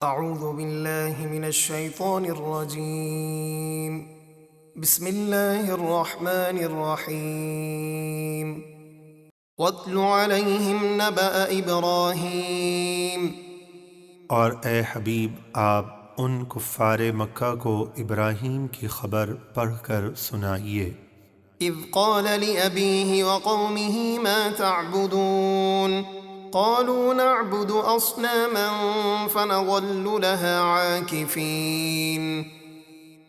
اعوذ باللہ من الشیطان الرجیم بسم اللہ الرحمن الرحیم واتل علیہم نبأ ابراہیم، اور اے حبیب آپ ان کفار مکہ کو ابراہیم کی خبر پڑھ کر سنائیے۔ اذ قال لأبیہ وقومہ ما تعبدون قالوا نعبد اصناما فنظل لها عاکفین۔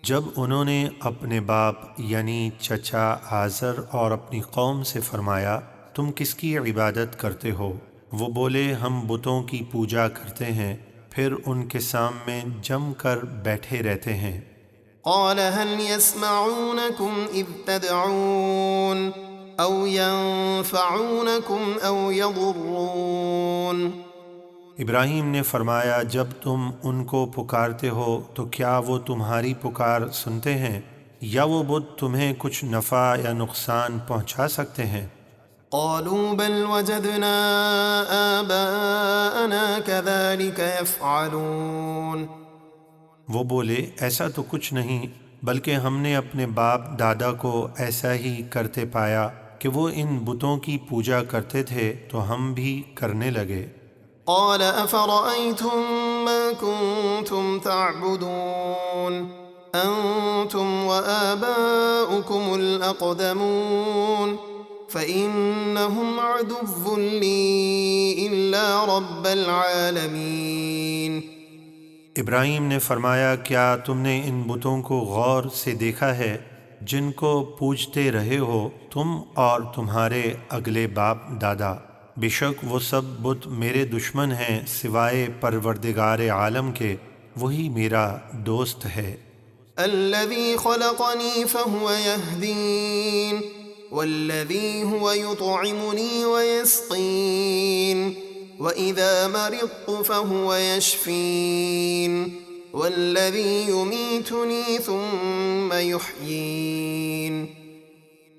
جب انہوں نے اپنے باپ یعنی چچا آزر اور اپنی قوم سے فرمایا تم کس کی عبادت کرتے ہو؟ وہ بولے ہم بتوں کی پوجا کرتے ہیں، پھر ان کے سامنے جم کر بیٹھے رہتے ہیں۔ قال هل يسمعونكم إذ تدعون أو ينفعونكم أو يضرون؟ ابراہیم نے فرمایا جب تم ان کو پکارتے ہو تو کیا وہ تمہاری پکار سنتے ہیں یا وہ بت تمہیں کچھ نفع یا نقصان پہنچا سکتے ہیں؟ قالوا بل وجدنا آباءنا كذلك يفعلون۔ وہ بولے ایسا تو کچھ نہیں، بلکہ ہم نے اپنے باپ دادا کو ایسا ہی کرتے پایا کہ وہ ان بتوں کی پوجا کرتے تھے تو ہم بھی کرنے لگے۔ قال أفرأيتم ما كنتم تعبدون أنتم وآباؤكم الأقدمون فإنهم عدو لي إلا رب العالمين۔ ابراہیم نے فرمایا کیا تم نے ان بتوں کو غور سے دیکھا ہے جن کو پوجتے رہے ہو تم اور تمہارے اگلے باپ دادا؟ بے شک وہ سب بت میرے دشمن ہیں سوائے پروردگار عالم کے، وہی میرا دوست ہے۔ الذي خلقني فهو يهدين والذي هو يطعمني ويسقين وإذا مرضت فهو يشفين والذي يميتني ثم يحيين۔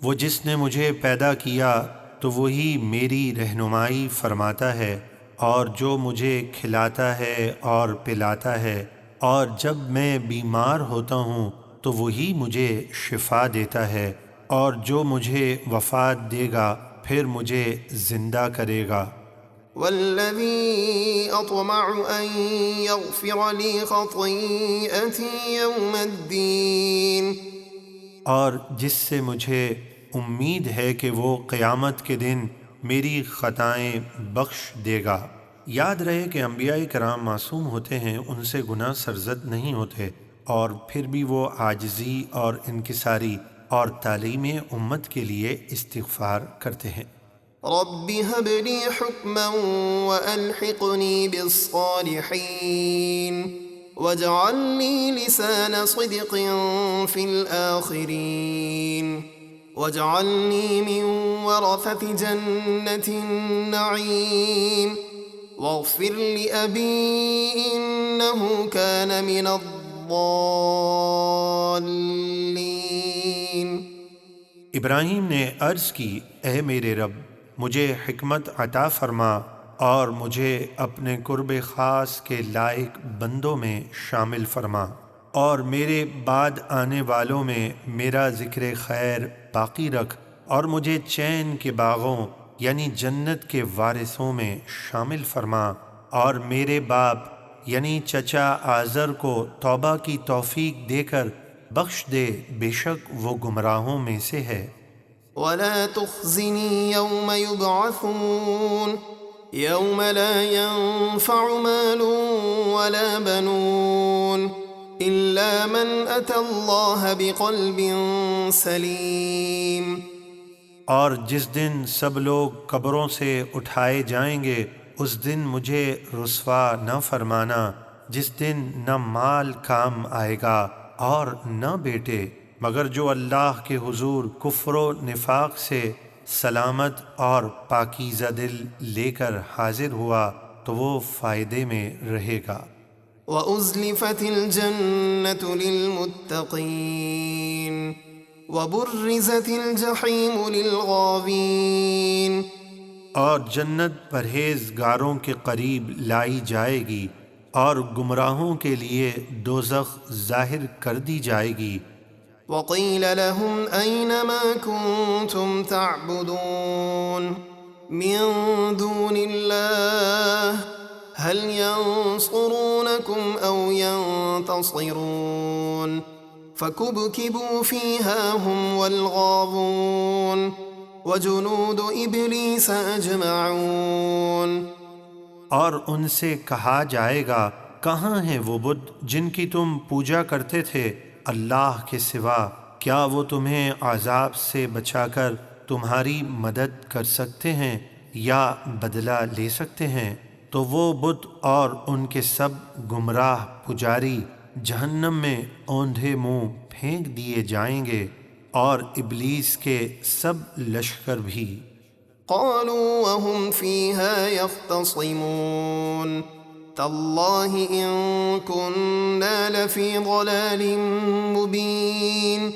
وہ جس نے مجھے پیدا کیا تو وہی میری رہنمائی فرماتا ہے، اور جو مجھے کھلاتا ہے اور پلاتا ہے، اور جب میں بیمار ہوتا ہوں تو وہی مجھے شفا دیتا ہے، اور جو مجھے وفات دے گا پھر مجھے زندہ کرے گا۔ والذي أطمع أن يغفر لي خطيئتي يوم الدين۔ اور جس سے مجھے امید ہے کہ وہ قیامت کے دن میری خطائیں بخش دے گا۔ یاد رہے کہ انبیاء کرام معصوم ہوتے ہیں، ان سے گناہ سرزد نہیں ہوتے، اور پھر بھی وہ عاجزی اور انکساری اور تعلیم امت کے لیے استغفار کرتے ہیں۔ رب هب لي حكما وألحقني بالصالحين واجعل لي لسان صدق في الآخرين واجعلني من ورثة جنة النعيم واغفر لأبي إنه كان من الضالين۔ ابراہیم نے عرض کی اے میرے رب مجھے حکمت عطا فرما اور مجھے اپنے قرب خاص کے لائق بندوں میں شامل فرما، اور میرے بعد آنے والوں میں میرا ذکر خیر باقی رکھ، اور مجھے چین کے باغوں یعنی جنت کے وارثوں میں شامل فرما، اور میرے باپ یعنی چچا آزر کو توبہ کی توفیق دے کر بخش دے، بے شک وہ گمراہوں میں سے ہے۔ ولا تخزني يوم يبعثون يوم لا ينفع مال ولا بنون إلا من أتى الله بقلب سليم۔ اور جس دن سب لوگ قبروں سے اٹھائے جائیں گے اس دن مجھے رسوا نہ فرمانا، جس دن نہ مال کام آئے گا اور نہ بیٹے، مگر جو اللہ کے حضور کفر و نفاق سے سلامت اور پاکیزہ دل لے کر حاضر ہوا تو وہ فائدے میں رہے گا۔ وَأُزْلِفَتِ الْجَنَّةُ لِلْمُتَّقِينَ وَبُرِّزَتِ الْجَحِيمُ لِلْغَاوِينَ۔ اور جنت پرہیزگاروں کے قریب لائی جائے گی، اور گمراہوں کے لیے دوزخ ظاہر کر دی جائے گی۔ وقيل لهم أين ما كنتم تعبدون من دون الله هل ينصرونكم أو ينتصرون فكبكبوا فيها هم والغاوون وجنود إبليس أجمعون۔ اور ان سے کہا جائے گا کہاں ہیں وہ بت جن کی تم پوجا کرتے تھے اللہ کے سوا؟ کیا وہ تمہیں عذاب سے بچا کر تمہاری مدد کر سکتے ہیں یا بدلہ لے سکتے ہیں؟ تو وہ بت اور ان کے سب گمراہ پجاری جہنم میں اوندھے منہ پھینک دیے جائیں گے، اور ابلیس کے سب لشکر بھی۔ قالوا وهم فيها يختصمون تالله إن كنا لفي ضلال مبين۔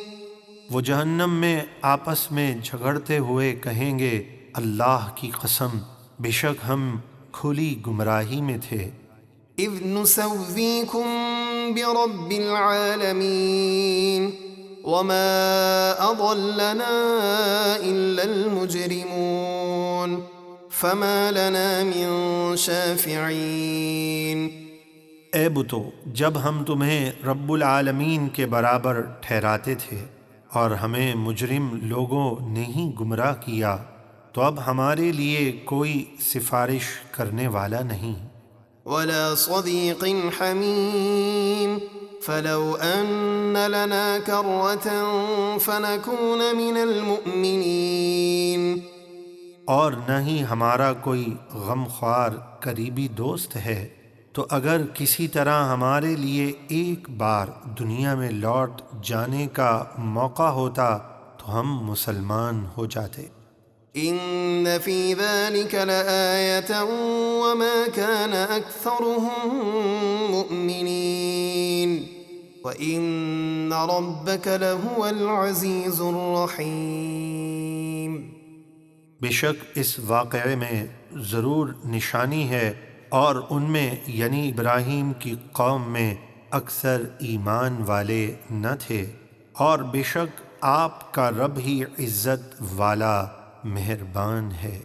وہ جہنم میں آپس میں جھگڑتے ہوئے کہیں گے اللہ کی قسم بے شک ہم کھلی گمراہی میں تھے۔ إذ نسويكم برب العالمين وما أضلنا إلا المجرمون فما لنا من شافعين۔ اے بتو، جب ہم تمہیں رب العالمین کے برابر ٹھہراتے تھے اور ہمیں مجرم لوگوں نے ہی گمراہ کیا، تو اب ہمارے لیے کوئی سفارش کرنے والا نہیں۔ ولا صديق حميم فلو أن لنا كرة فنكون من المؤمنين۔ اور نہ ہی ہمارا کوئی غمخوار قریبی دوست ہے، تو اگر کسی طرح ہمارے لیے ایک بار دنیا میں لوٹ جانے کا موقع ہوتا تو ہم مسلمان ہو جاتے۔ إن في ذلك لآية وما كان أكثرهم مؤمنين وإن ربك لهو العزيز الرحيم۔ بے شک اس واقعے میں ضرور نشانی ہے، اور ان میں یعنی ابراہیم کی قوم میں اکثر ایمان والے نہ تھے، اور بے شک آپ کا رب ہی عزت والا مہربان ہے۔